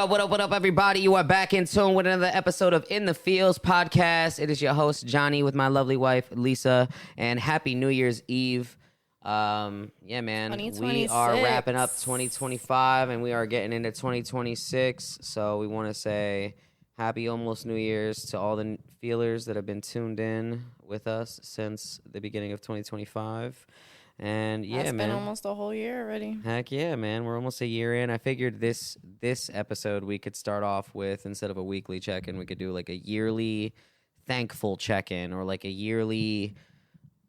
What up, everybody? You are back in tune with another episode of In the Fields podcast. It is your host, Johnny, with my lovely wife, Lisa, and happy New Year's Eve. Yeah, man, we are wrapping up 2025, and we are getting into 2026, so we want to say happy almost New Year's to all the feelers that have been tuned in with us since the beginning of 2025. And yeah, It's man, been almost a whole year already. Heck yeah, man. We're almost a year in. I figured this episode we could start off with, instead of a weekly check-in, we could do like a yearly thankful check-in, or like a yearly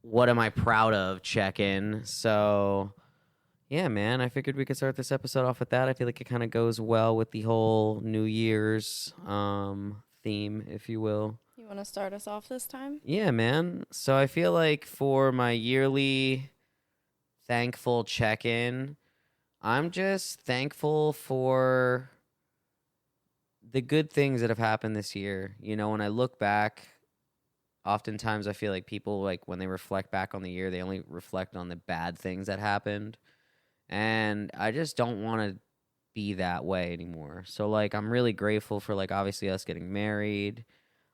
what am I proud of check-in. So yeah, man, I figured we could start this episode off with that. I feel like it kind of goes well with the whole New Year's theme, if you will. You want to start us off this time? Yeah, man. So I feel like for my yearly thankful check-in, I'm just thankful for the good things that have happened this year. You know, when I look back, oftentimes I feel like people, like, when they reflect back on the year, they only reflect on the bad things that happened. And I just don't want to be that way anymore. So, like, I'm really grateful for, like, obviously us getting married.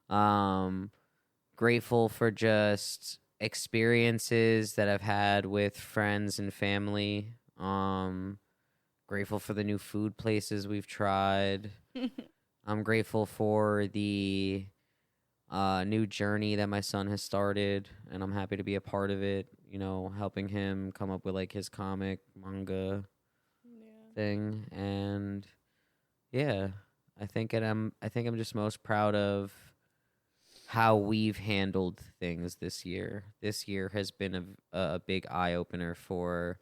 Grateful for just experiences that I've had with friends and family. Grateful for the new food places we've tried. I'm grateful for the new journey that my son has started, and I'm happy to be a part of it. You know, helping him come up with like his comic manga thing, and yeah, I think I'm just most proud of how we've handled things this year. This year has been a big eye-opener for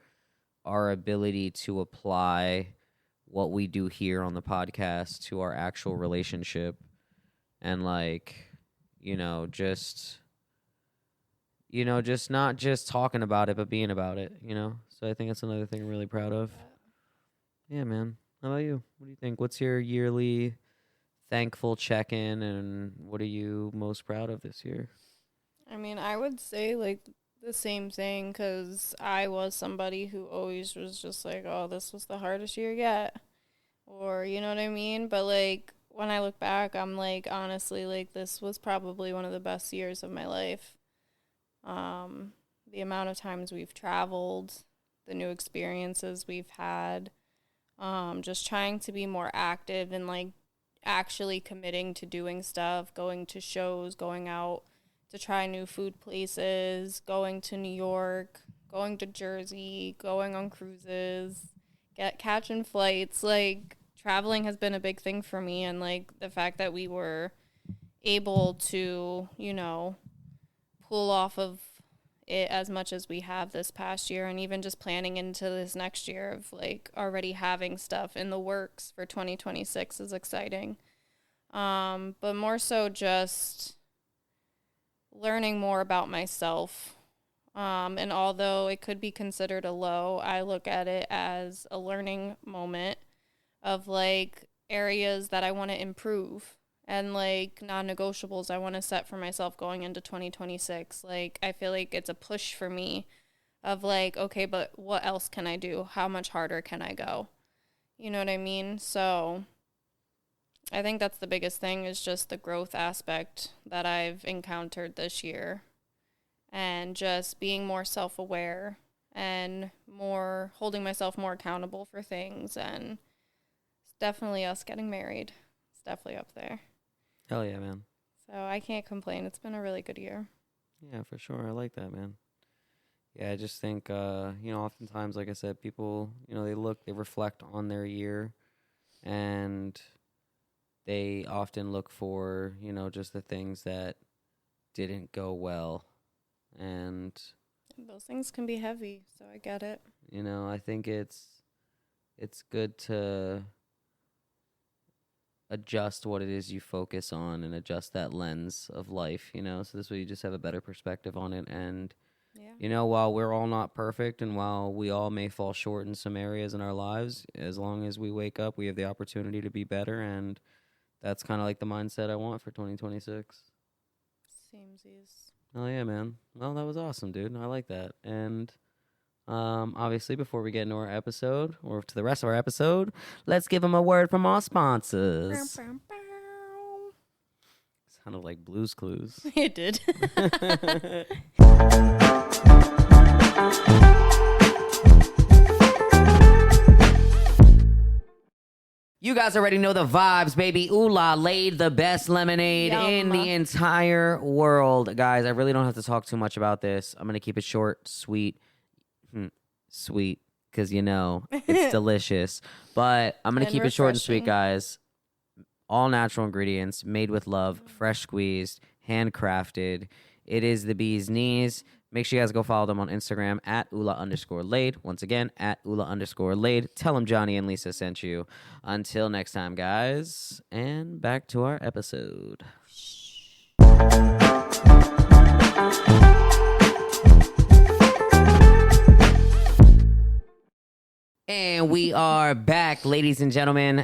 our ability to apply what we do here on the podcast to our actual relationship, and like, just not just talking about it, but being about it, So I think that's another thing I'm really proud of. Yeah, man. How about you? What do you think? What's your yearly thankful check-in, and what are you most proud of this year? I mean, I would say like the same thing, because I was somebody who always was just like, oh, this was the hardest year yet, or you know what I mean? But like when I look back, I'm like, honestly, like this was probably one of the best years of my life. The amount of times we've traveled, the new experiences we've had, just trying to be more active and like actually committing to doing stuff, going to shows, going out to try new food places, going to New York, going to Jersey, going on cruises, catching flights. Like traveling has been a big thing for me, and like the fact that we were able to, pull off of it as much as we have this past year, and even just planning into this next year of like already having stuff in the works for 2026 is exciting. But more so just learning more about myself. And although it could be considered a low, I look at it as a learning moment of like areas that I want to improve, and like non-negotiables I want to set for myself going into 2026. Like I feel like it's a push for me of like, okay, but what else can I do? How much harder can I go? You know what I mean? So I think that's the biggest thing, is just the growth aspect that I've encountered this year, and just being more self-aware and more holding myself more accountable for things. And it's definitely us getting married. It's definitely up there. Hell yeah, man. So I can't complain. It's been a really good year. Yeah, for sure. I like that, man. Yeah, I just think, oftentimes, like I said, people, they reflect on their year, and they often look for, just the things that didn't go well. And those things can be heavy, so I get it. I think it's good to adjust what it is you focus on, and adjust that lens of life, so this way you just have a better perspective on it. And while we're all not perfect, and while we all may fall short in some areas in our lives, as long as we wake up, we have the opportunity to be better. And that's kind of like the mindset I want for 2026. Samesies. Oh yeah, man. Well, that was awesome, dude. I like that. And Obviously, before we get into our episode or to the rest of our episode, let's give them a word from our sponsors. Sounded like Blue's Clues. It did. You guys already know the vibes, baby. Ooh La Laid, the best lemonade in Yum. the entire world. Guys, I really don't have to talk too much about this. I'm going to keep it short, sweet, sweet, because you know it's delicious. But I'm going to And keep it short and sweet, refreshing. guys. All natural ingredients, made with love, fresh squeezed, handcrafted. It is the bee's knees. Make sure you guys go follow them on Instagram at Ula_Laid. Once again, at Ula_Laid. Tell them Johnny and Lisa sent you. Until next time, guys. And back to our episode. And we are back, ladies and gentlemen,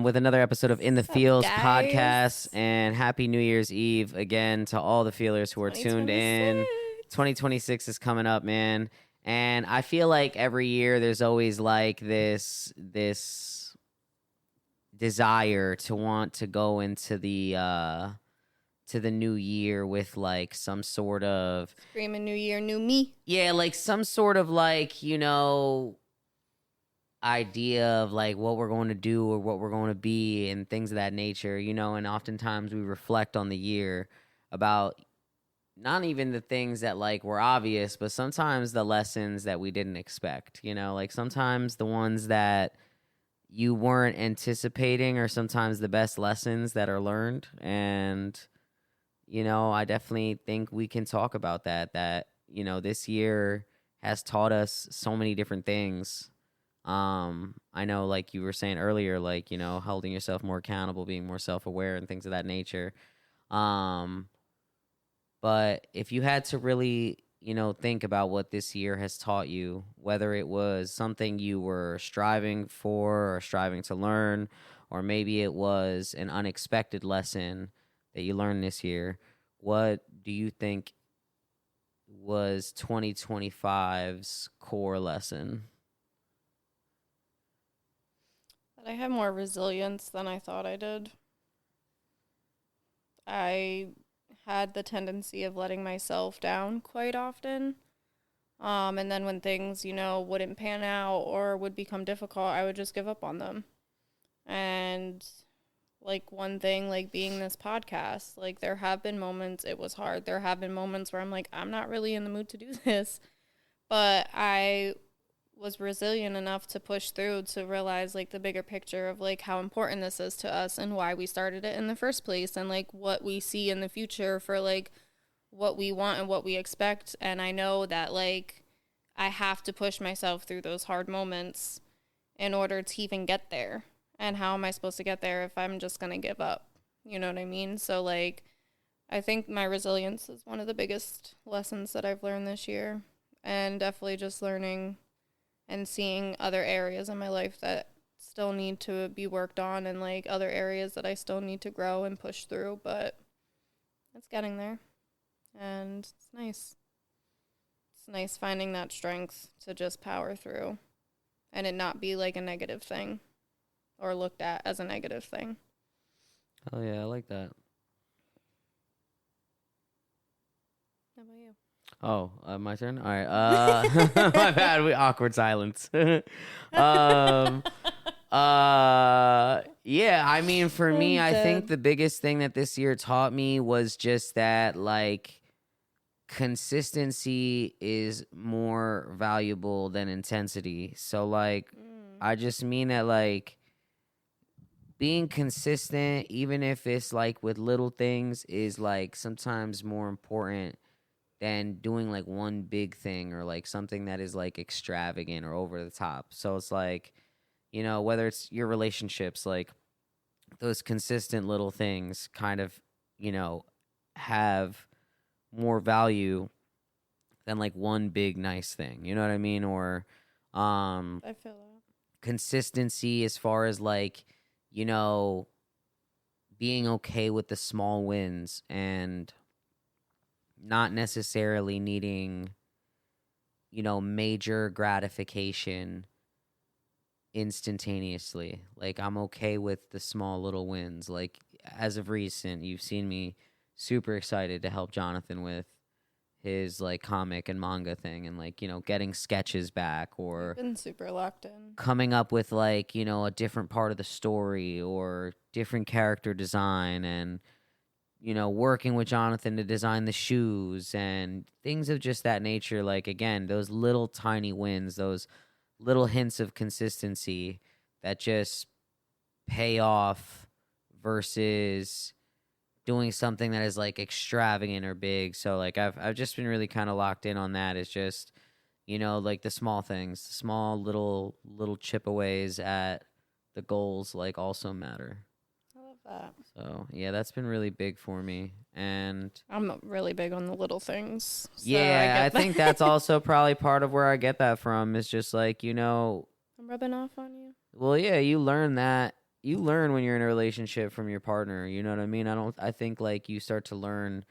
with another episode of In the Fields guys? podcast. And happy New Year's Eve again to all the feelers who are tuned in. 2026 is coming up, man. And I feel like every year there's always like this desire to want to go into the new year with like some sort of Screaming New Year, new me. like some sort of like, you know, idea of like what we're going to do or what we're going to be and things of that nature, you know. And oftentimes we reflect on the year about not even the things that like were obvious, but sometimes the lessons that we didn't expect, you know, like sometimes the ones that you weren't anticipating are sometimes the best lessons that are learned. And, you know, I definitely think we can talk about that, you know, this year has taught us so many different things. I know, like you were saying earlier, like, you know, holding yourself more accountable, being more self-aware and things of that nature. But if you had to really, you know, think about what this year has taught you, whether it was something you were striving for or striving to learn, or maybe it was an unexpected lesson that you learned this year, what do you think was 2025's core lesson? That I have more resilience than I thought I did. I had the tendency of letting myself down quite often. And then when things, you know, wouldn't pan out or would become difficult, I would just give up on them. And like one thing, like being this podcast, like there have been moments it was hard. There have been moments where I'm like, I'm not really in the mood to do this. But I was resilient enough to push through to realize like the bigger picture of like how important this is to us and why we started it in the first place and like what we see in the future for like what we want and what we expect. And I know that like I have to push myself through those hard moments in order to even get there. And how am I supposed to get there if I'm just going to give up? You know what I mean? So like I think my resilience is one of the biggest lessons that I've learned this year, and definitely just learning and seeing other areas in my life that still need to be worked on and like other areas that I still need to grow and push through, but it's getting there. And it's nice. It's nice finding that strength to just power through and it not be like a negative thing or looked at as a negative thing. Oh, yeah, I like that. How about you? Oh, my turn? All right. My bad. Awkward silence. Yeah, I mean, for me, I think the biggest thing that this year taught me was just that, like, consistency is more valuable than intensity. So, like, I just mean that, like, being consistent, even if it's, like, with little things, is, like, sometimes more important than doing like one big thing or like something that is like extravagant or over the top. So it's like, you know, whether it's your relationships, like those consistent little things kind of, you know, have more value than like one big nice thing. You know what I mean? Or I feel that. consistency as far as like, you know, being okay with the small wins and not necessarily needing major gratification instantaneously. Like, I'm okay with the small little wins. Like, as of recent, you've seen me super excited to help Jonathan with his like comic and manga thing, and like, getting sketches back, or Been super locked in. coming up with like, a different part of the story or different character design, and working with Jonathan to design the shoes and things of just that nature. Like, again, those little tiny wins, those little hints of consistency that just pay off versus doing something that is like extravagant or big. So like I've just been really kind of locked in on that. It's just, like the small things, the small little chipaways at the goals like also matter. I love that. So yeah, that's been really big for me. And I'm really big on the little things. So yeah, I get think that. that's also probably part of where I get that from, is just like, I'm rubbing off on you. well, yeah, you learn that. You learn when you're in a relationship from your partner. You know what I mean? I think like you start to learn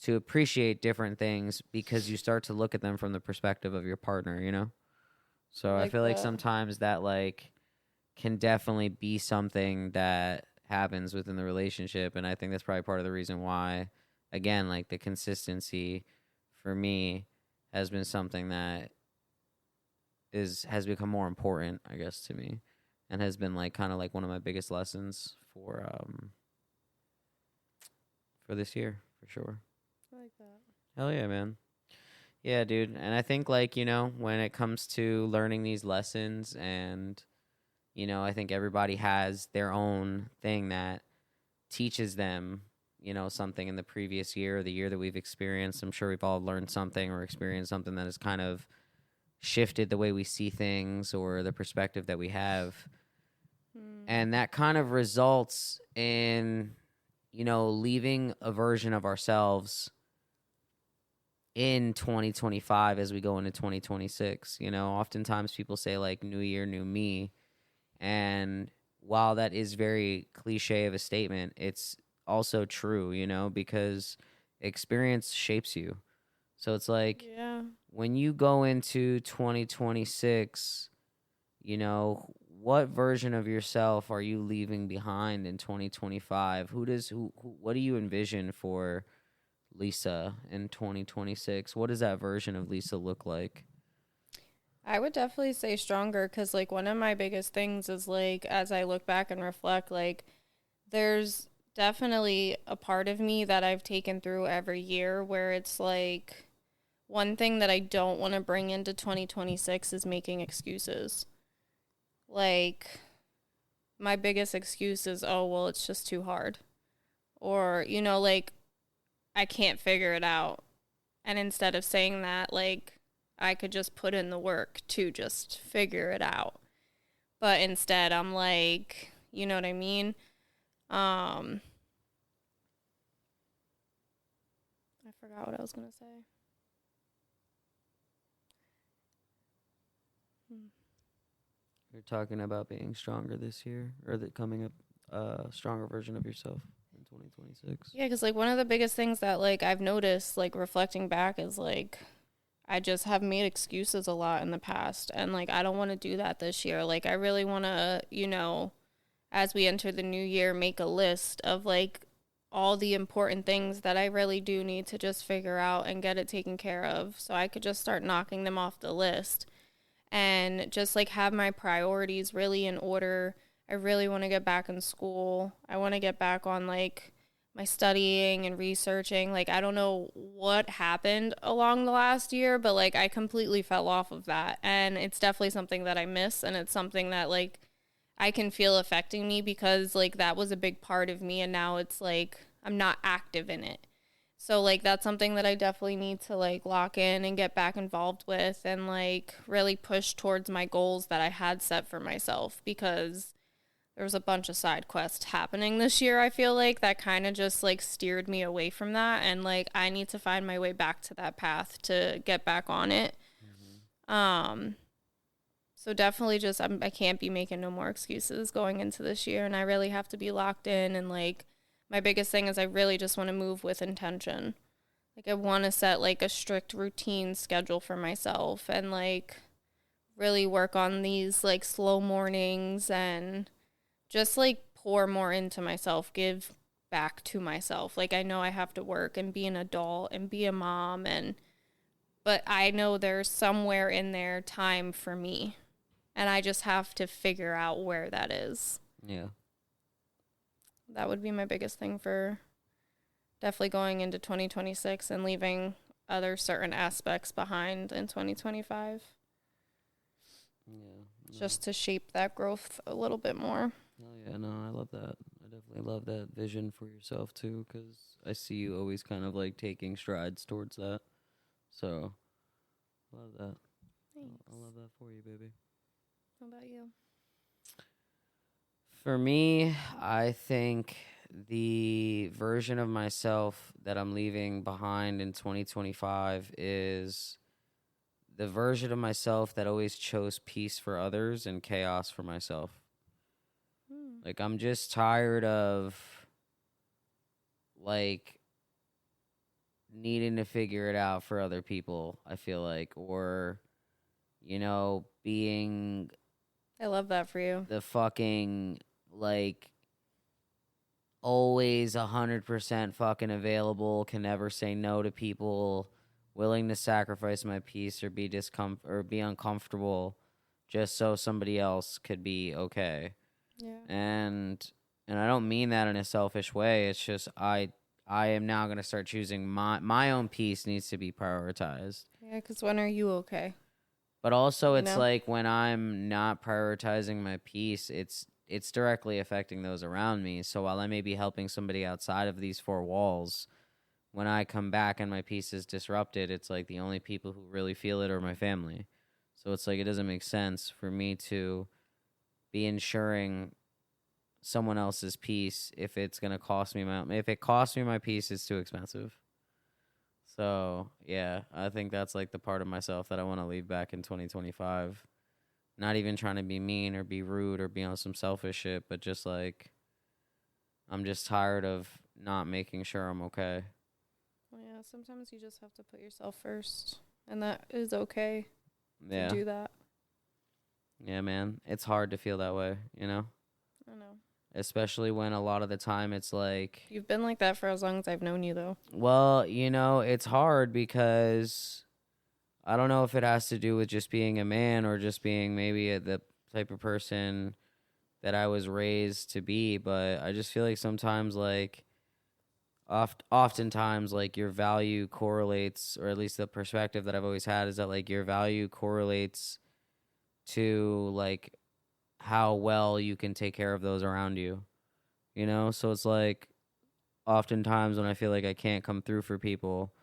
to appreciate different things because you start to look at them from the perspective of your partner. So I Like feel like that. sometimes that like can definitely be something that happens within the relationship. And I think that's probably part of the reason why, again, like the consistency for me has been something that has become more important, I guess, to me, and has been like kind of like one of my biggest lessons for this year, for sure. I like that. Hell yeah, man. Yeah, dude. And I think like, when it comes to learning these lessons, and I think everybody has their own thing that teaches them, something in the previous year or the year that we've experienced. I'm sure we've all learned something or experienced something that has kind of shifted the way we see things or the perspective that we have. And that kind of results in, leaving a version of ourselves in 2025 as we go into 2026. Oftentimes people say like new year, new me. And while that is very cliche of a statement, it's also true, because experience shapes you. So it's like, Yeah. when you go into 2026, what version of yourself are you leaving behind in 2025? What do you envision for Lisa in 2026? What does that version of Lisa look like? I would definitely say stronger because, like, one of my biggest things is, like, as I look back and reflect, like, there's definitely a part of me that I've taken through every year where it's, like, one thing that I don't want to bring into 2026 is making excuses. Like, my biggest excuse is, oh, well, it's just too hard. Or, like, I can't figure it out. And instead of saying that, like, I could just put in the work to just figure it out. But instead, I'm like, you know what I mean? I forgot what I was going to say. You're talking about being stronger this year, or coming up a stronger version of yourself in 2026. Yeah, because, like, one of the biggest things that, like, I've noticed, like, reflecting back is, like, I just have made excuses a lot in the past. And, like, I don't want to do that this year. Like, I really want to, as we enter the new year, make a list of, like, all the important things that I really do need to just figure out and get it taken care of. So I could just start knocking them off the list and just, like, have my priorities really in order. I really want to get back in school. I want to get back on, like, my studying and researching. Like, I don't know what happened along the last year, but, like, I completely fell off of that. And it's definitely something that I miss. And it's something that, like, I can feel affecting me because, like, that was a big part of me. And now it's, like, I'm not active in it. So, like, that's something that I definitely need to, like, lock in and get back involved with and, like, really push towards my goals that I had set for myself, because there was a bunch of side quests happening this year, I feel like, that kind of just, like, steered me away from that. And, like, I need to find my way back to that path to get back on it. So definitely just, I can't be making no more excuses going into this year. And I really have to be locked in. And, like, my biggest thing is I really just want to move with intention. Like I want to set like a strict routine schedule for myself and like really work on these like slow mornings and just like pour more into myself, give back to myself. Like I know I have to work and be an adult and be a mom and but I know there's somewhere in there time for me and I just have to figure out where that is. Yeah. That would be my biggest thing for definitely going into 2026 and leaving other certain aspects behind in 2025 Yeah. No. just to shape that growth a little bit more. Oh yeah, no, I love that. I definitely love that vision for yourself too, because I see you always kind of like taking strides towards that. So, love that. Thanks. I love that for you, baby. How about you? For me, I think the version of myself that I'm leaving behind in 2025 is the version of myself that always chose peace for others and chaos for myself. Like, I'm just tired of, like, needing to figure it out for other people, I feel like, or, being I love that for you. the fucking, like, always 100% fucking available, can never say no to people, willing to sacrifice my peace or be uncomfortable just so somebody else could be okay. Yeah. And I don't mean that in a selfish way. It's just I am now going to start choosing my own peace needs to be prioritized. Yeah, because when are you okay? But also You it's know? like when I'm not prioritizing my peace, it's directly affecting those around me. So while I may be helping somebody outside of these four walls, when I come back and my peace is disrupted, it's like the only people who really feel it are my family. So it's like it doesn't make sense for me to be ensuring someone else's peace if it's gonna cost me if it costs me my peace, it's too expensive. So yeah, I think that's like the part of myself that I want to leave back in 2025. Not even trying to be mean or be rude or be on some selfish shit, but just like I'm just tired of not making sure I'm okay. Well, yeah, sometimes you just have to put yourself first, and that is okay Yeah. to do that. Yeah, man. It's hard to feel that way, I know. Especially when a lot of the time it's like, You've been like that for as long as I've known you, though. well, it's hard because I don't know if it has to do with just being a man or just being maybe the type of person that I was raised to be, but I just feel like sometimes like oftentimes like your value correlates, or at least the perspective that I've always had is that like your value correlates to like how well you can take care of those around you. So it's like oftentimes when I feel like I can't come through for people,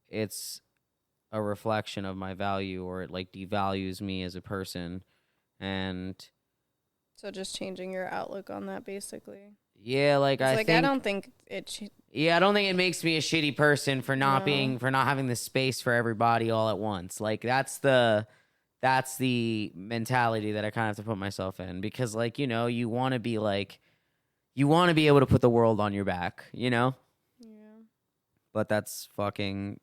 it's a reflection of my value, or it like devalues me as a person. And So just changing your outlook on that, basically. yeah, like I think I don't think it. I don't think it makes me a shitty person for not No. for not having the space for everybody all at once. Like that's the mentality that I kind of have to put myself in, because like, you want to be like, you want to be able to put the world on your back, Yeah. but that's fucking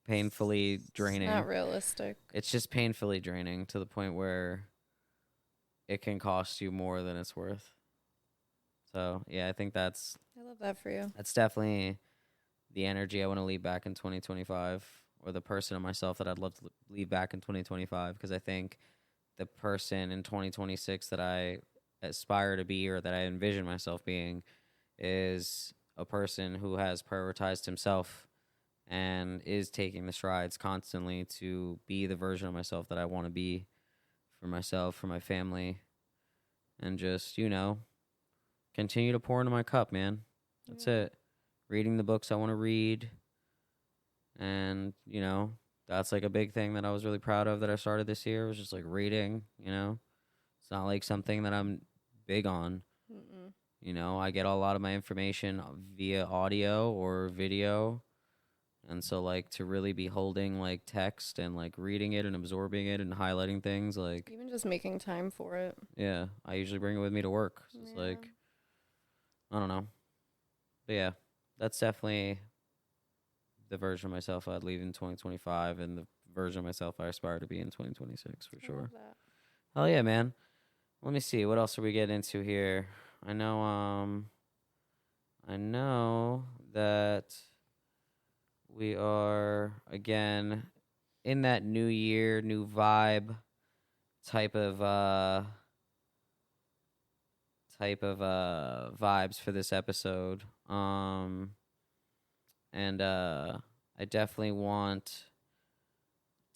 painfully draining. It's not realistic. It's just painfully draining to the point where it can cost you more than it's worth. So yeah, I think I love that for you. that's definitely the energy I want to leave back in 2025, or the person of myself that I'd love to leave back in 2025, because I think the person in 2026 that I aspire to be, or that I envision myself being, is a person who has prioritized himself and is taking the strides constantly to be the version of myself that I want to be for myself, for my family, and just, continue to pour into my cup, man. That's it. Reading the books I want to read. And, that's like a big thing that I was really proud of that I started this year, was just like reading, It's not like something that I'm big on. Mm-mm. I get a lot of my information via audio or video. And so like to really be holding like text and like reading it and absorbing it and highlighting things, like Even just making time for it. yeah, I usually bring it with me to work. So it's like, I don't know. But yeah, that's definitely the version of myself I'd leave in 2025 and the version of myself I aspire to be in 2026 for I sure. love that. Hell yeah, man. Let me see. What else are we getting into here? I know that we are again in that new year, new vibe type of vibes for this episode. And I definitely want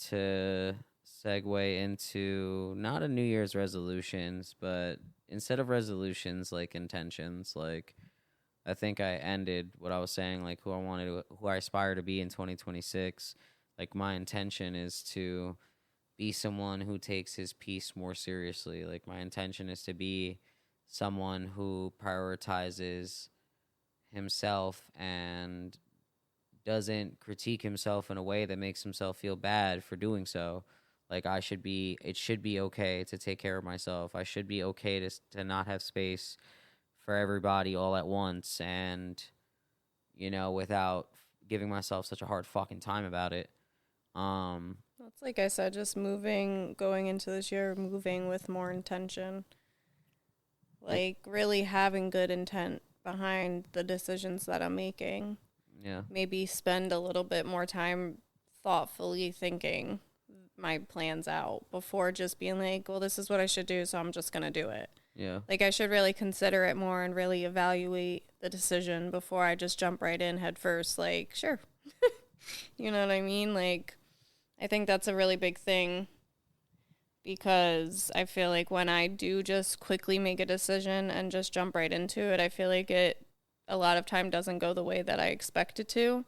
to segue into not a New Year's resolutions, but instead of resolutions, like intentions. Like, I think I ended what I was saying, like who I aspire to be in 2026. Like, my intention is to be someone who takes his peace more seriously. Like, my intention is to be someone who prioritizes himself and doesn't critique himself in a way that makes himself feel bad for doing so. Like, it should be okay to take care of myself. I should be okay to not have space for everybody all at once and, without giving myself such a hard fucking time about it. That's like I said, just going into this year, moving with more intention. Like, really having good intent behind the decisions that I'm making. Yeah. Maybe spend a little bit more time thoughtfully thinking my plans out before just being like, well, this is what I should do, so I'm just going to do it. Yeah. Like, I should really consider it more and really evaluate the decision before I just jump right in head first. Like, sure. You know what I mean? Like, I think that's a really big thing because I feel like when I do just quickly make a decision and just jump right into it, I feel like it a lot of time doesn't go the way that I expect it to.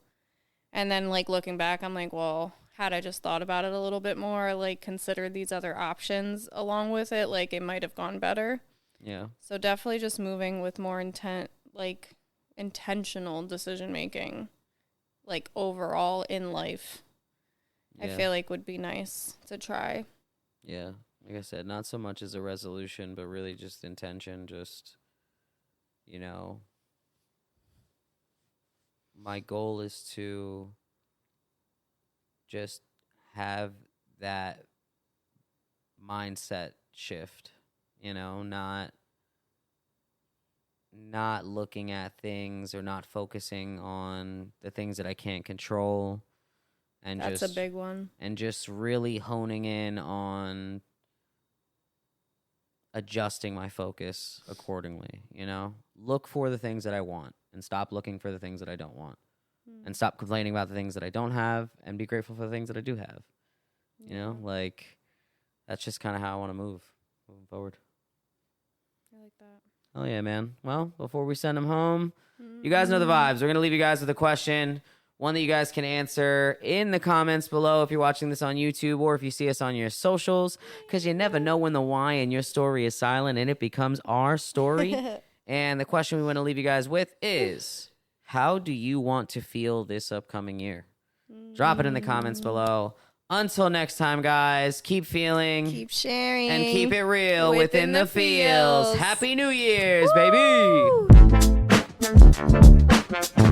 And then, like, looking back, I'm like, well, had I just thought about it a little bit more, like, considered these other options along with it, like, it might have gone better. Yeah. So definitely just moving with more intentional decision making, like, overall in life, I feel like would be nice to try. Yeah. Like I said, not so much as a resolution, but really just intention, just, my goal is to just have that mindset shift, not looking at things or not focusing on the things that I can't control. And that's a big one. And just really honing in on adjusting my focus accordingly, Look for the things that I want and stop looking for the things that I don't want. And stop complaining about the things that I don't have and be grateful for the things that I do have. Like, that's just kind of how I want to moving forward. I like that. Oh, yeah, man. Well, before we send them home, you guys know the vibes. We're going to leave you guys with a question, one that you guys can answer in the comments below if you're watching this on YouTube or if you see us on your socials, because you never know when the why in your story is silent and it becomes our story. And the question we want to leave you guys with is, how do you want to feel this upcoming year? Drop it in the comments below. Until next time, guys, keep feeling, keep sharing, and keep it real within the feels. feels. Happy New Year's, Woo! baby!